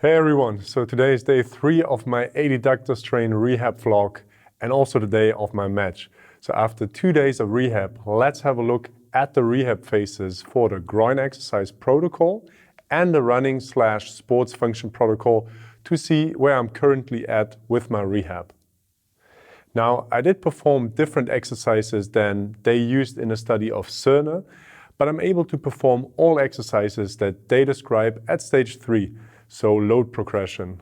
Hey everyone, so today is day 3 of my Adductor train rehab vlog and also the day of my match. So after 2 days of rehab, let's have a look at the rehab phases for the groin exercise protocol and the running/sports function protocol to see where I'm currently at with my rehab. Now, I did perform different exercises than they used in a study of Cerner, but I'm able to perform all exercises that they describe at stage 3. So load progression.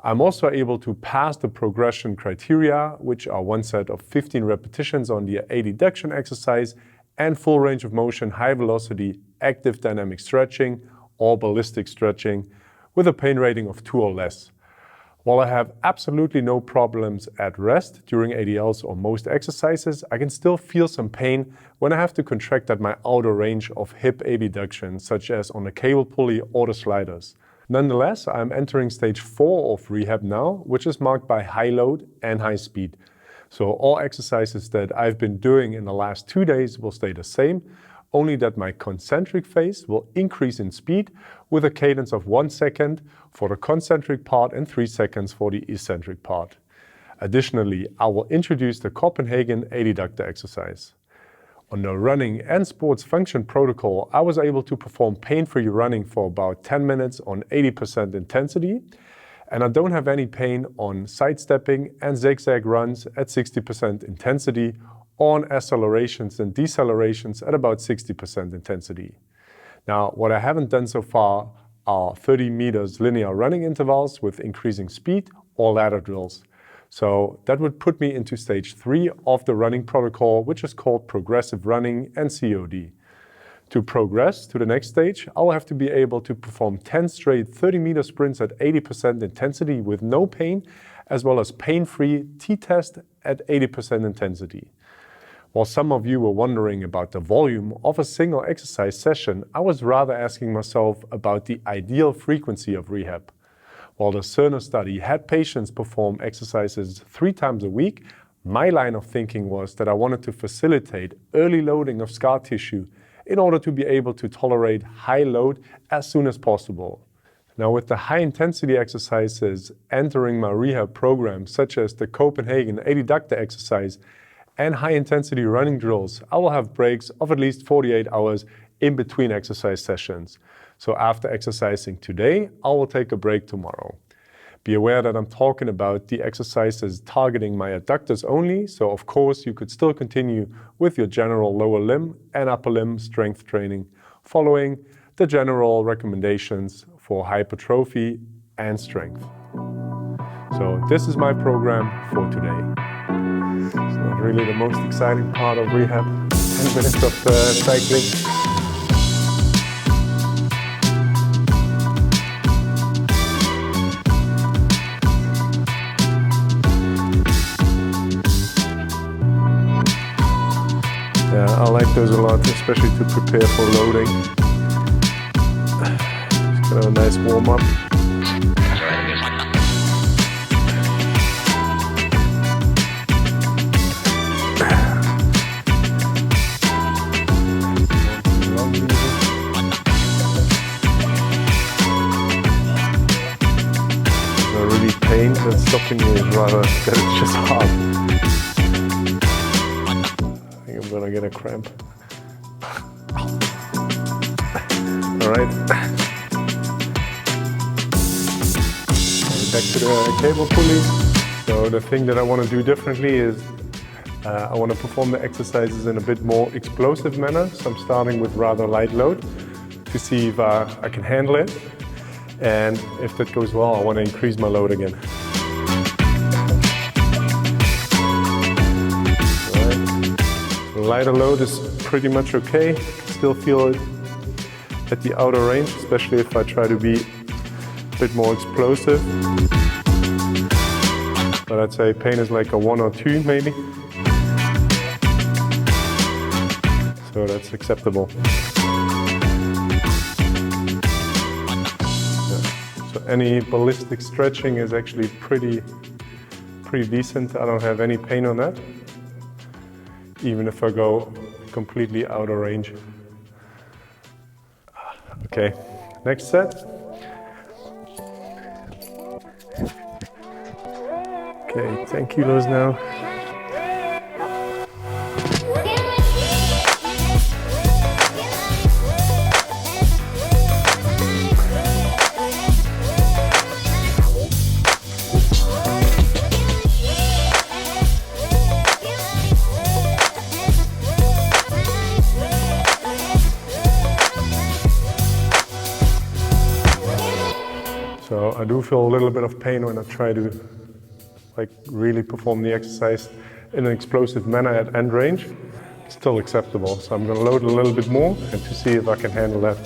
I'm also able to pass the progression criteria, which are one set of 15 repetitions on the adduction exercise and full range of motion, high velocity, active dynamic stretching or ballistic stretching with a pain rating of 2 or less. While I have absolutely no problems at rest during ADLs or most exercises, I can still feel some pain when I have to contract at my outer range of hip abduction, such as on the cable pulley or the sliders. Nonetheless, I'm entering stage 4 of rehab now, which is marked by high load and high speed. So all exercises that I've been doing in the last 2 days will stay the same, only that my concentric phase will increase in speed with a cadence of 1 second for the concentric part and 3 seconds for the eccentric part. Additionally, I will introduce the Copenhagen Adductor exercise. On the running and sports function protocol, I was able to perform pain-free running for about 10 minutes on 80% intensity, and I don't have any pain on sidestepping and zigzag runs at 60% intensity, or on accelerations and decelerations at about 60% intensity. Now, what I haven't done so far are 30 meters linear running intervals with increasing speed or ladder drills. So that would put me into stage 3 of the running protocol, which is called progressive running and COD. To progress to the next stage, I will have to be able to perform 10 straight 30-meter sprints at 80% intensity with no pain, as well as pain-free T-test at 80% intensity. While some of you were wondering about the volume of a single exercise session, I was rather asking myself about the ideal frequency of rehab. While the Cerner study had patients perform exercises 3 times a week, my line of thinking was that I wanted to facilitate early loading of scar tissue in order to be able to tolerate high load as soon as possible. Now, with the high intensity exercises entering my rehab program, such as the Copenhagen Adductor exercise and high intensity running drills, I will have breaks of at least 48 hours in between exercise sessions. So after exercising today, I will take a break tomorrow. Be aware that I'm talking about the exercises targeting my adductors only, so of course you could still continue with your general lower limb and upper limb strength training, following the general recommendations for hypertrophy and strength. So this is my program for today. It's not really the most exciting part of rehab, 10 minutes of cycling. Yeah, I like those a lot, especially to prepare for loading. Just kind of a nice warm-up. It's not really pain that's stopping me, it's rather that it's just hard. I'm gonna get a cramp. All right. Back to the cable pulley. So the thing that I want to do differently is I want to perform the exercises in a bit more explosive manner. So I'm starting with rather light load to see if I can handle it. And if that goes well, I want to increase my load again. Lighter load is pretty much okay. Still feel it at the outer range, especially if I try to be a bit more explosive. But I'd say pain is like a 1 or 2 maybe. So that's acceptable. Yeah. So any ballistic stretching is actually pretty decent. I don't have any pain on that, even if I go completely out of range. Okay, next set. Okay, 10 kilos now. So I do feel a little bit of pain when I try to really perform the exercise in an explosive manner at end range. It's still acceptable, so I'm going to load a little bit more and to see if I can handle that.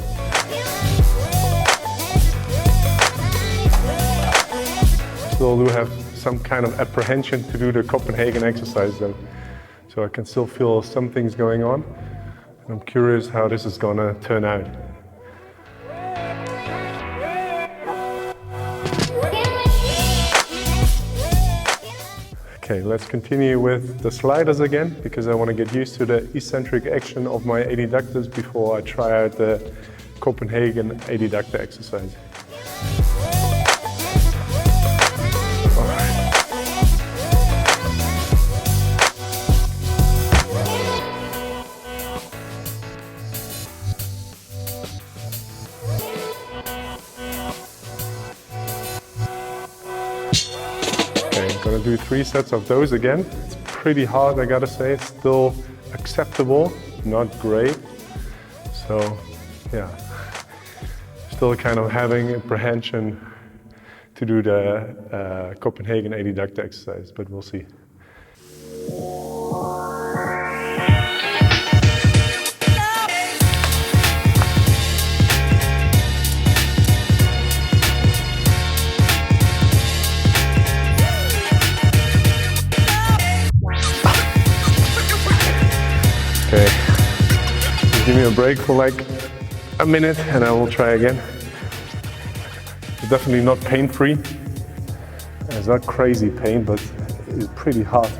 Still do have some kind of apprehension to do the Copenhagen exercise though. So I can still feel some things going on. And I'm curious how this is going to turn out. Okay, let's continue with the sliders again, because I want to get used to the eccentric action of my adductors before I try out the Copenhagen Adductor exercise. Gonna do 3 sets of those again. It's pretty hard, I gotta say. It's still acceptable, not great. So, yeah, still kind of having apprehension to do the Copenhagen Adductor exercise, but we'll see. Okay, just give me a break for like a minute and I will try again. It's definitely not pain-free. It's not crazy pain, but it's pretty hard.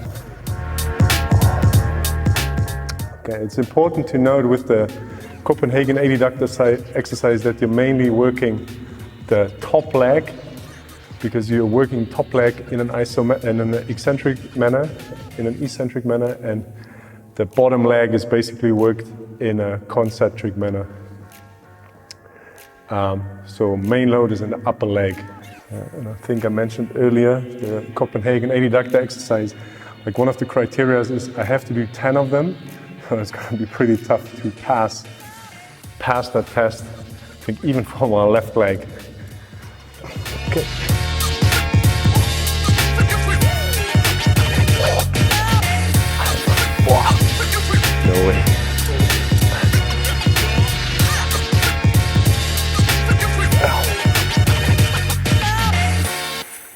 Okay, it's important to note with the Copenhagen Adductor exercise that you're mainly working the top leg, because you're working top leg in an eccentric manner, and the bottom leg is basically worked in a concentric manner. So main load is in the upper leg. And I think I mentioned earlier the Copenhagen Adductor exercise. Like one of the criteria is I have to do 10 of them. So it's going to be pretty tough to pass that test. I think even for my left leg. Okay. No way.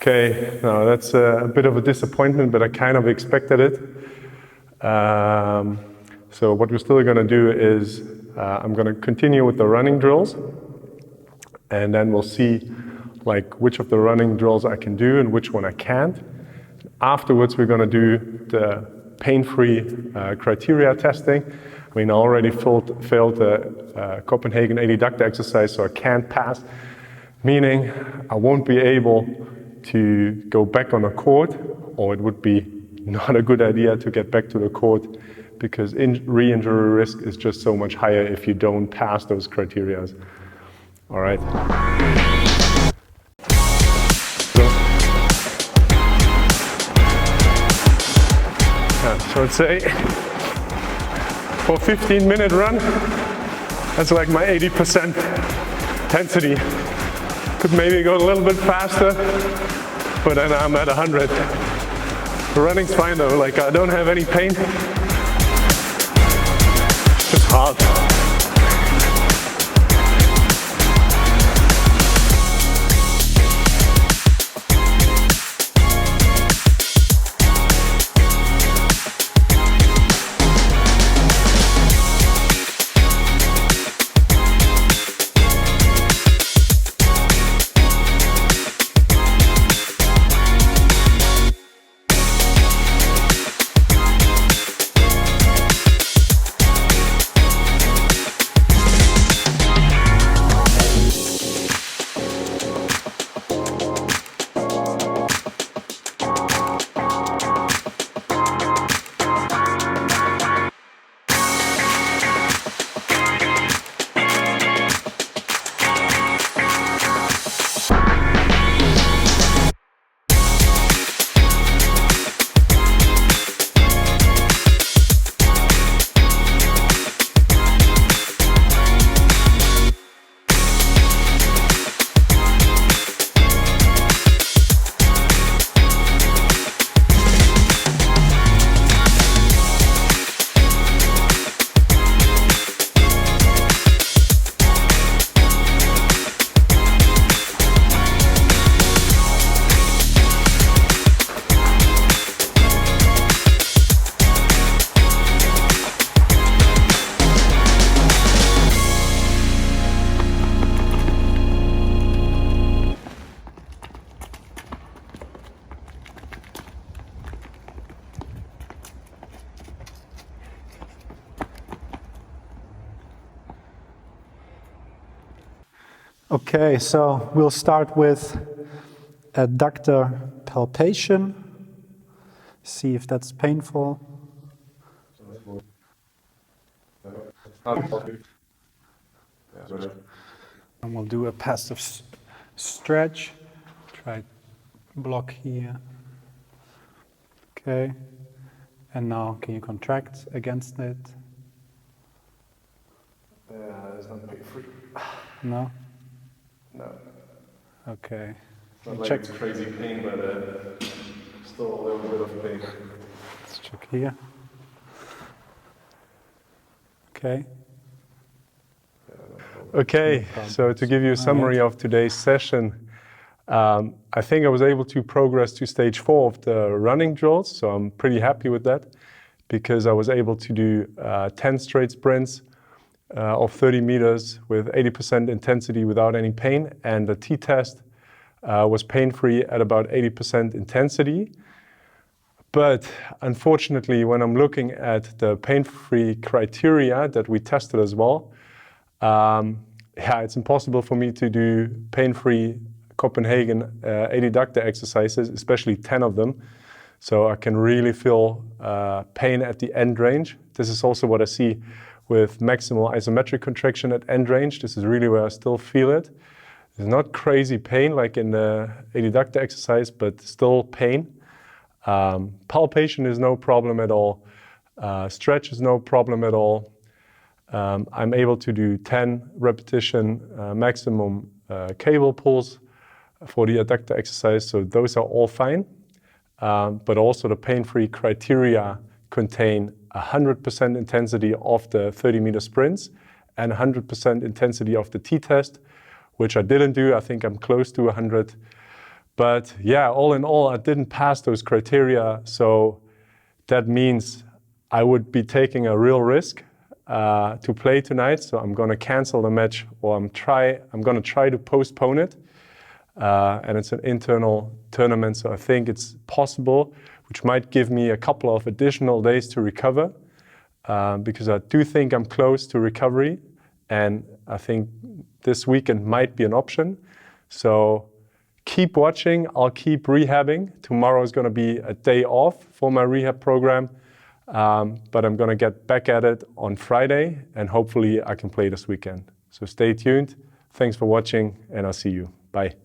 Okay, now that's a bit of a disappointment, but I kind of expected it. So what we're still going to do is I'm going to continue with the running drills, and then we'll see like which of the running drills I can do and which one I can't. Afterwards, we're going to do the pain-free criteria testing. I mean, I already failed the Copenhagen Adductor exercise, so I can't pass, meaning I won't be able to go back on the court, or it would be not a good idea to get back to the court because re-injury risk is just so much higher if you don't pass those criteria. All right. So I'd say for a 15-minute run, that's like my 80% intensity. Could maybe go a little bit faster, but then I'm at 100. The running's fine though, like I don't have any pain. It's just hard. Okay, so we'll start with adductor palpation. See if that's painful. And we'll do a passive stretch. Try block here. Okay. And now can you contract against it? It's not pain-free. No? No. Okay. It's not like it's crazy pain, but still a little bit of pain. Let's check here. Okay. Okay, so to give you a summary of today's session, I think I was able to progress to stage 4 of the running drills, so I'm pretty happy with that because I was able to do 10 straight sprints of 30 meters with 80% intensity without any pain, and the T-test was pain-free at about 80% intensity. But unfortunately, when I'm looking at the pain-free criteria that we tested as well, it's impossible for me to do pain-free Copenhagen Adductor exercises, especially 10 of them. So I can really feel pain at the end range. This is also what I see with maximal isometric contraction at end range. This is really where I still feel it. It's not crazy pain like in the Adductor exercise, but still pain. Palpation is no problem at all. Stretch is no problem at all. I'm able to do 10 repetition maximum cable pulls for the adductor exercise, so those are all fine. But also the pain-free criteria contain 100% intensity of the 30-meter sprints and 100% intensity of the T-test, which I didn't do. I think I'm close to 100. But yeah, all in all, I didn't pass those criteria, so that means I would be taking a real risk to play tonight. So I'm going to cancel the match, or I'm going to try to postpone it. And it's an internal tournament, so I think it's possible, which might give me a couple of additional days to recover, because I do think I'm close to recovery, and I think this weekend might be an option. So keep watching, I'll keep rehabbing. Tomorrow is going to be a day off for my rehab program, but I'm going to get back at it on Friday, and hopefully I can play this weekend. So stay tuned. Thanks for watching, and I'll see you. Bye.